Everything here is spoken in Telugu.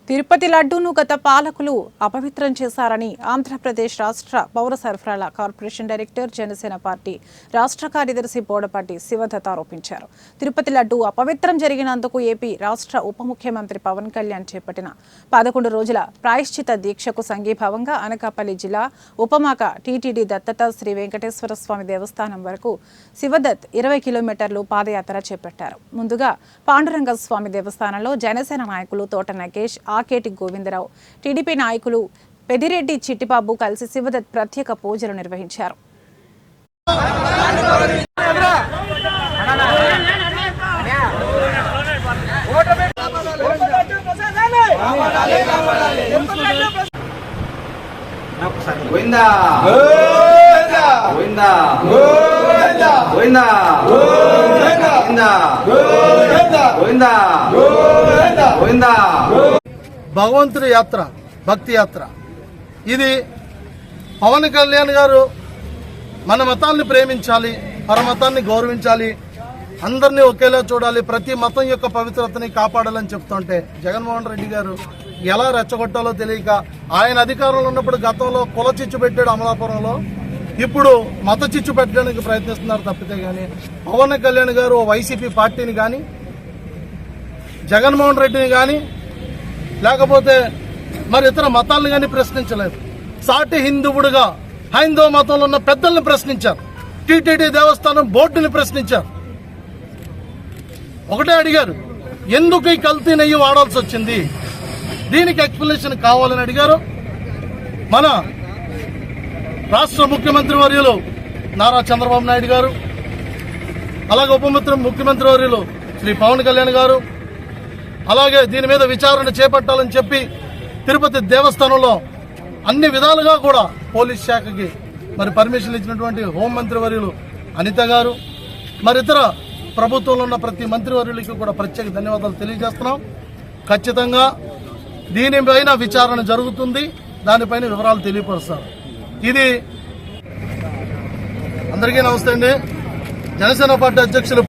తిరుపతి లడ్డూను గత పాలకులు అపవిత్రం చేశారని ఆంధ్రప్రదేశ్ రాష్ట్ర పౌర సరఫరాల కార్పొరేషన్ డైరెక్టర్ జనసేన పార్టీ రాష్ట్ర కార్యదర్శి బోడపాటి శివదత్ ఆరోపించారు. తిరుపతి లడ్డూ అపవిత్రం జరిగినందుకు ఏపీ రాష్ట్ర ఉప ముఖ్యమంత్రి పవన్ కళ్యాణ్ చేపట్టిన 11 రోజుల ప్రాయశ్చిత దీక్షకు సంఘీభావంగా అనకాపల్లి జిల్లా ఉపమాక టీటీడీ దత్తత శ్రీ వెంకటేశ్వర స్వామి దేవస్థానం వరకు శివదత్ 20 కిలోమీటర్లు పాదయాత్ర చేపట్టారు. ముందుగా పాండురంగ స్వామి దేవస్థానంలో జనసేన నాయకులు తోట నగేష్, ఆకేటి గోవిందరావు, టీడీపీ నాయకులు పెదిరెడ్డి చిట్టిబాబు కలిసి శివదత్ ప్రత్యేక పూజలు నిర్వహించారు. భగవంతుడి యాత్ర, భక్తి యాత్ర. ఇది పవన్ కళ్యాణ్ గారు మన మతాన్ని ప్రేమించాలి, పరమతాన్ని గౌరవించాలి, అందరినీ ఒకేలా చూడాలి, ప్రతి మతం యొక్క పవిత్రతని కాపాడాలని చెప్తుంటే జగన్మోహన్ రెడ్డి గారు ఎలా రెచ్చగొట్టాలో తెలియక ఆయన అధికారంలో ఉన్నప్పుడు గతంలో కుల చిచ్చు పెట్టాడు అమలాపురంలో, ఇప్పుడు మత చిచ్చు పెట్టడానికి ప్రయత్నిస్తున్నారు తప్పితే కానీ పవన్ కళ్యాణ్ గారు వైసీపీ పార్టీని కానీ జగన్మోహన్ రెడ్డిని కానీ లేకపోతే మరి ఇతర మతాలను కానీ ప్రశ్నించలేదు. సాటి హిందువుడుగా హైందవ మతంలో ఉన్న పెద్దల్ని ప్రశ్నించారు, టీటీడీ దేవస్థానం బోర్డుని ప్రశ్నించారు. ఒకటే అడిగారు, ఎందుకు ఈ కల్తీ నెయ్యి వాడాల్సి వచ్చింది, దీనికి ఎక్స్ప్లెనేషన్ కావాలని అడిగారు. మన రాష్ట్ర ముఖ్యమంత్రి వర్యులు నారా చంద్రబాబు నాయుడు గారు, అలాగే ఉప ముఖ్యమంత్రి వర్యులు శ్రీ పవన్ కళ్యాణ్ గారు, అలాగే దీని మీద విచారణ చేపట్టాలని చెప్పి తిరుపతి దేవస్థానంలో అన్ని విధాలుగా కూడా పోలీస్ శాఖకి మరి పర్మిషన్ ఇచ్చినటువంటి హోంమంత్రి వర్యులు అనిత గారు, మరి ఇతర ప్రభుత్వంలో ఉన్న ప్రతి మంత్రి వర్యులకి కూడా ప్రత్యేక ధన్యవాదాలు తెలియజేస్తున్నాం. ఖచ్చితంగా దీనిపైన విచారణ జరుగుతుంది, దానిపైన వివరాలు తెలియపరుస్తారు. ఇది అందరికీ నమస్తే అండి. జనసేన పార్టీ అధ్యక్షులు